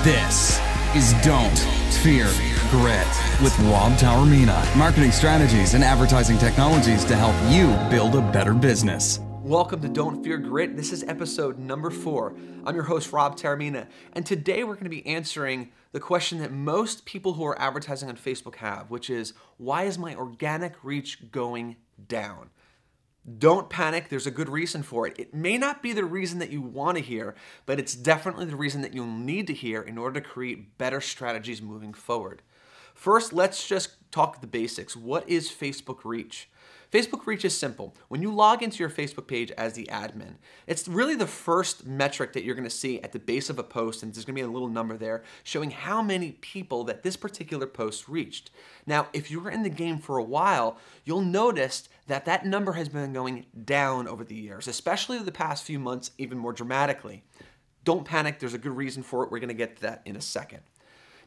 This is Don't Fear Grit with Rob Taormina. Marketing strategies and advertising technologies to help you build a better business. Welcome to Don't Fear Grit. This is episode number 4. I'm your host, Rob Taormina, and today we're going to be answering the question that most people who are advertising on Facebook have, which is, why is my organic reach going down? Don't panic, there's a good reason for it. It may not be the reason that you want to hear, but it's definitely the reason that you'll need to hear in order to create better strategies moving forward. First, let's just talk the basics. What is Facebook reach? Facebook reach is simple. When you log into your Facebook page as the admin, it's really the first metric that you're going to see at the base of a post, and there's going to be a little number there showing how many people that this particular post reached. Now, if you were in the game for a while, you'll notice that that number has been going down over the years, especially the past few months, even more dramatically. Don't panic, there's a good reason for it. We're going to get to that in a second.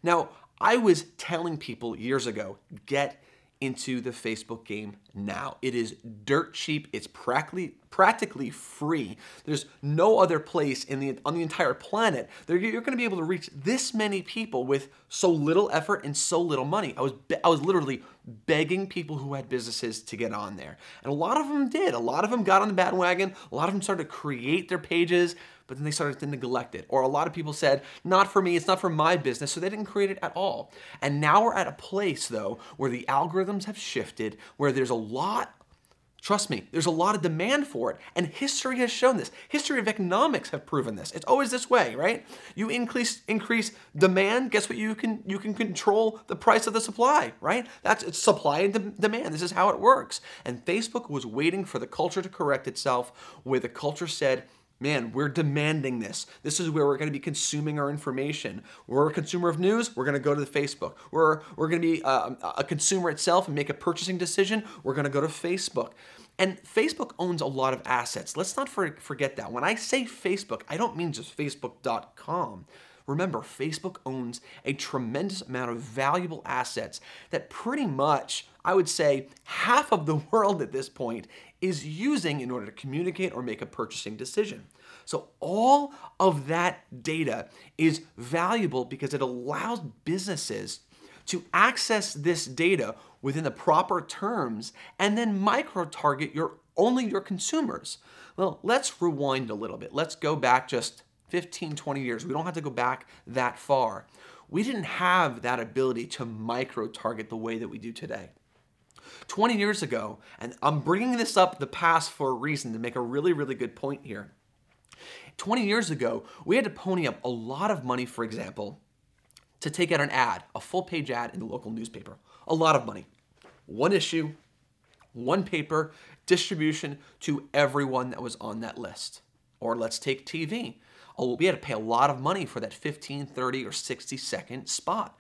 Now, I was telling people years ago, get into the Facebook game now. It is dirt cheap. It's practically free. There's no other place on the entire planet that you're going to be able to reach this many people with so little effort and so little money. I was literally begging people who had businesses to get on there, and a lot of them did. A lot of them got on the bandwagon. A lot of them started to create their pages, but then they started to neglect it. Or a lot of people said, not for me, it's not for my business, so they didn't create it at all. And now we're at a place, though, where the algorithms have shifted, where there's a lot, trust me, there's a lot of demand for it. And history has shown this. History of economics have proven this. It's always this way, right? You increase demand, guess what? You can control the price of the supply, right? It's supply and demand. This is how it works. And Facebook was waiting for the culture to correct itself, where the culture said, man, we're demanding this. This is where we're going to be consuming our information. We're a consumer of news. We're going to go to the Facebook. We're going to be a consumer itself and make a purchasing decision. We're going to go to Facebook. And Facebook owns a lot of assets. Let's not forget that. When I say Facebook, I don't mean just Facebook.com. Remember, Facebook owns a tremendous amount of valuable assets that pretty much, I would say, half of the world at this point is using in order to communicate or make a purchasing decision. So all of that data is valuable because it allows businesses to access this data within the proper terms and then micro-target only your consumers. Well, let's rewind a little bit. Let's go back just 15, 20 years. We don't have to go back that far. We didn't have that ability to micro-target the way that we do today. 20 years ago, and I'm bringing this up the past for a reason to make a really, really good point here. 20 years ago, we had to pony up a lot of money, for example, to take out an ad, a full-page ad in the local newspaper. A lot of money. One issue, one paper, distribution to everyone that was on that list. Or let's take TV. We had to pay a lot of money for that 15, 30, or 60-second spot.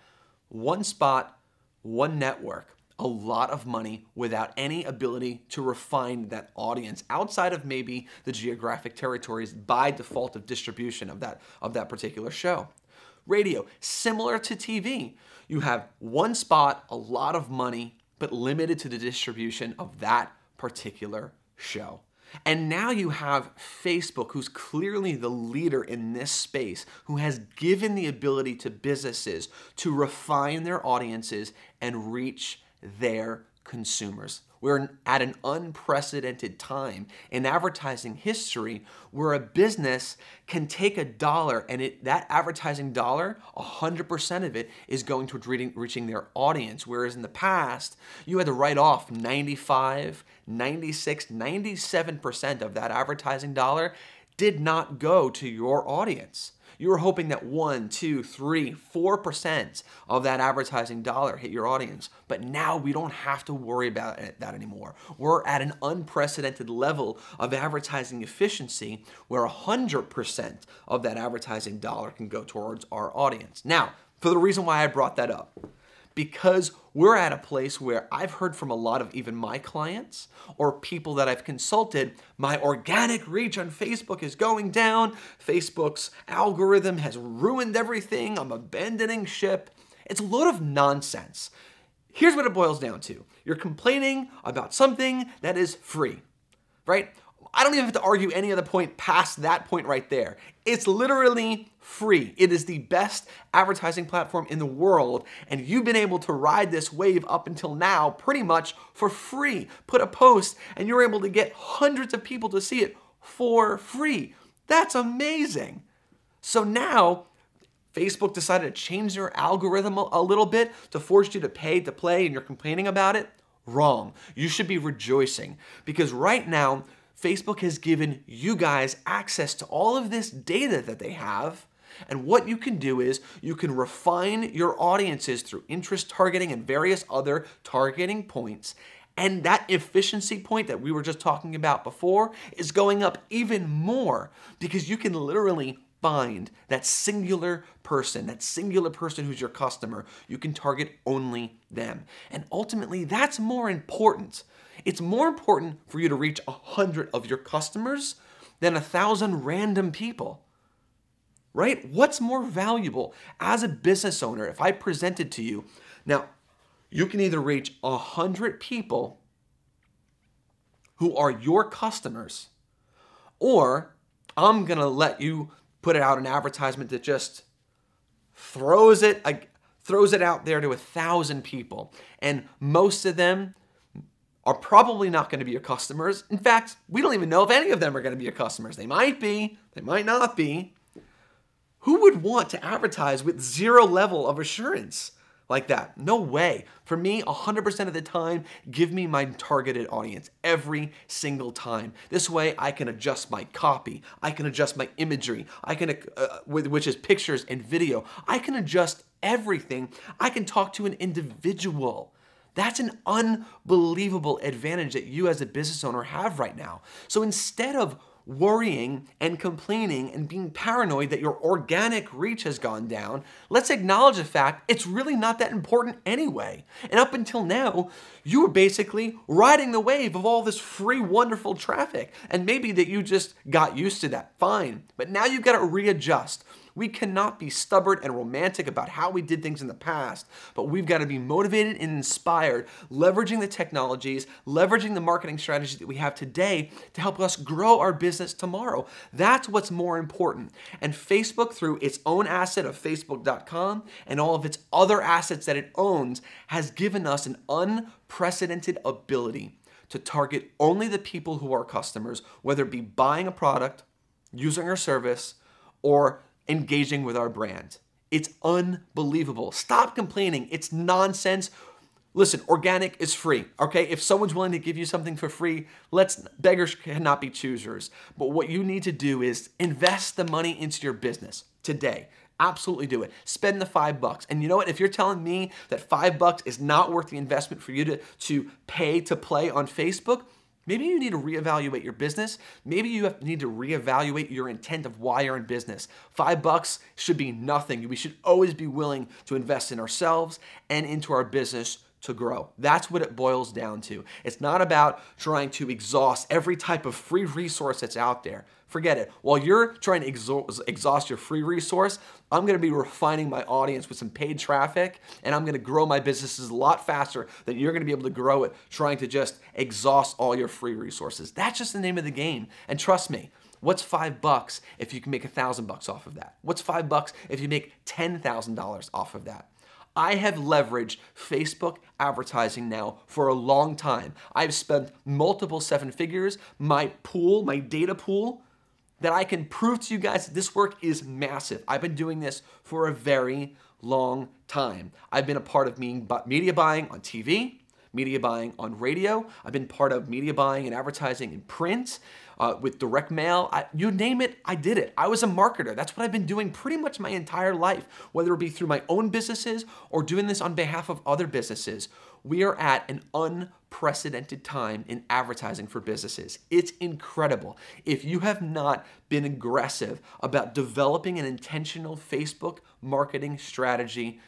One spot, one network. A lot of money without any ability to refine that audience outside of maybe the geographic territories by default of distribution of that particular show. Radio, similar to TV. You have one spot, a lot of money, but limited to the distribution of that particular show. And now you have Facebook, who's clearly the leader in this space, who has given the ability to businesses to refine their audiences and reach their consumers. We're at an unprecedented time in advertising history where a business can take a dollar and that advertising dollar, 100% of it is going to reaching their audience. Whereas in the past, you had to write off 95, 96, 97% of that advertising dollar did not go to your audience. You were hoping that 1, 2, 3, 4% of that advertising dollar hit your audience. But now we don't have to worry about that anymore. We're at an unprecedented level of advertising efficiency where 100% of that advertising dollar can go towards our audience. Now, for the reason why I brought that up, because we're at a place where I've heard from a lot of even my clients or people that I've consulted, my organic reach on Facebook is going down. Facebook's algorithm has ruined everything. I'm abandoning ship. It's a load of nonsense. Here's what it boils down to. You're complaining about something that is free, right? I don't even have to argue any other point past that point right there. It's literally free. It is the best advertising platform in the world, and you've been able to ride this wave up until now pretty much for free. Put a post, and you're able to get hundreds of people to see it for free. That's amazing. So now, Facebook decided to change their algorithm a little bit to force you to pay to play, and you're complaining about it? Wrong. You should be rejoicing, because right now, Facebook has given you guys access to all of this data that they have. And what you can do is you can refine your audiences through interest targeting and various other targeting points. And that efficiency point that we were just talking about before is going up even more, because you can literally find that singular person who's your customer. You can target only them. And ultimately, that's more important. It's more important for you to reach 100 of your customers than 1,000 random people, right? What's more valuable as a business owner if I presented to you? Now, you can either reach 100 people who are your customers, or I'm going to let you put out an advertisement that just throws it out there to 1,000 people. And most of them are probably not going to be your customers. In fact, we don't even know if any of them are going to be your customers. They might be, they might not be. Who would want to advertise with zero level of assurance like that? No way. For me, 100% of the time, give me my targeted audience every single time. This way, I can adjust my copy. I can adjust my imagery. I can, which is pictures and video. I can adjust everything. I can talk to an individual. That's an unbelievable advantage that you as a business owner have right now. So instead of worrying and complaining and being paranoid that your organic reach has gone down, let's acknowledge the fact it's really not that important anyway. And up until now, you were basically riding the wave of all this free, wonderful traffic. And maybe that you just got used to that, fine. But now you've got to readjust. We cannot be stubborn and romantic about how we did things in the past, but we've got to be motivated and inspired, leveraging the technologies, leveraging the marketing strategies that we have today to help us grow our business tomorrow. That's what's more important. And Facebook, through its own asset of Facebook.com and all of its other assets that it owns, has given us an unprecedented ability to target only the people who are customers, whether it be buying a product, using our service, or engaging with our brand. It's unbelievable. Stop complaining. It's nonsense. Listen, organic is free, okay? If someone's willing to give you something for free, beggars cannot be choosers. But what you need to do is invest the money into your business today. Absolutely do it. Spend the $5. And you know what? If you're telling me that $5 is not worth the investment for you to pay to play on Facebook, maybe you need to reevaluate your business. Maybe you need to reevaluate your intent of why you're in business. $5 should be nothing. We should always be willing to invest in ourselves and into our business to grow. That's what it boils down to. It's not about trying to exhaust every type of free resource that's out there. Forget it. While you're trying to exhaust your free resource, I'm going to be refining my audience with some paid traffic, and I'm going to grow my businesses a lot faster than you're going to be able to grow it trying to just exhaust all your free resources. That's just the name of the game. And trust me, what's $5 if you can make $1,000 off of that? What's $5 if you make $10,000 off of that? I have leveraged Facebook advertising now for a long time. I've spent multiple 7 figures, my data pool, that I can prove to you guys that this work is massive. I've been doing this for a very long time. I've been a part of media buying on TV, media buying on radio. I've been part of media buying and advertising in print, with direct mail. You name it, I did it. I was a marketer. That's what I've been doing pretty much my entire life, whether it be through my own businesses or doing this on behalf of other businesses. We are at an unprecedented time in advertising for businesses. It's incredible. If you have not been aggressive about developing an intentional Facebook marketing strategy,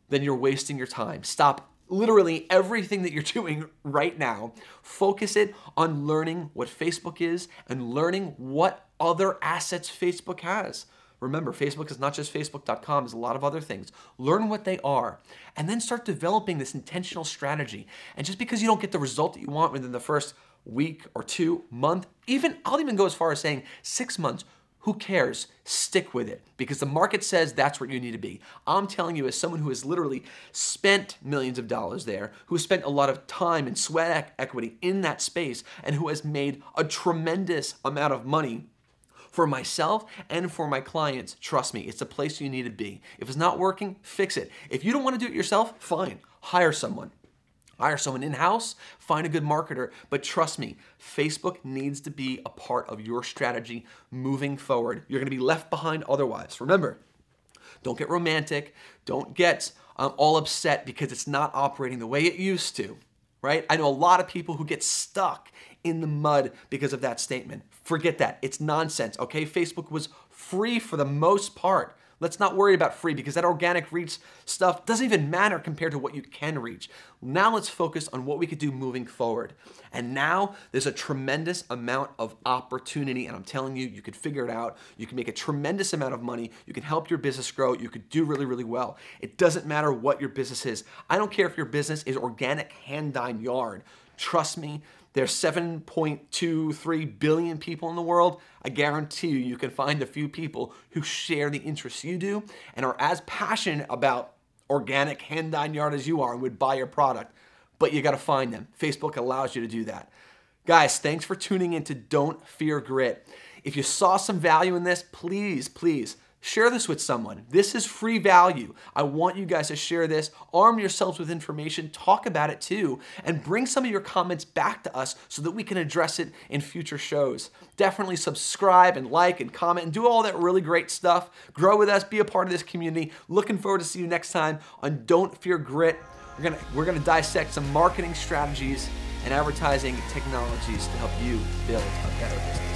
then you're wasting your time. Stop literally everything that you're doing right now. Focus it on learning what Facebook is and learning what other assets Facebook has. Remember, Facebook is not just Facebook.com, there's a lot of other things. Learn what they are, and then start developing this intentional strategy. And just because you don't get the result that you want within the first week or 2, month, I'll even go as far as saying 6 months. Who cares? Stick with it because the market says that's where you need to be. I'm telling you as someone who has literally spent millions of dollars there, who has spent a lot of time and sweat equity in that space, and who has made a tremendous amount of money for myself and for my clients. Trust me, it's the place you need to be. If it's not working, fix it. If you don't want to do it yourself, fine, hire someone. Hire someone in-house, find a good marketer, but trust me, Facebook needs to be a part of your strategy moving forward. You're gonna be left behind otherwise. Remember, don't get romantic, don't get all upset because it's not operating the way it used to, right? I know a lot of people who get stuck in the mud because of that statement. Forget that, it's nonsense, okay? Facebook was free for the most part. Let's not worry about free because that organic reach stuff doesn't even matter compared to what you can reach. Now let's focus on what we could do moving forward. And now there's a tremendous amount of opportunity, and I'm telling you, you could figure it out. You can make a tremendous amount of money. You can help your business grow. You could do really, really well. It doesn't matter what your business is. I don't care if your business is organic hand-dyed yarn. Trust me, there's 7.23 billion people in the world. I guarantee you can find a few people who share the interests you do and are as passionate about organic hand-dyed yarn as you are and would buy your product. But you gotta find them. Facebook allows you to do that. Guys, thanks for tuning in to Don't Fear Grit. If you saw some value in this, please, please, share this with someone. This is free value. I want you guys to share this, arm yourselves with information, talk about it too, and bring some of your comments back to us so that we can address it in future shows. Definitely subscribe and like and comment and do all that really great stuff. Grow with us, be a part of this community. Looking forward to see you next time on Don't Fear Grit. We're gonna dissect some marketing strategies and advertising technologies to help you build a better business.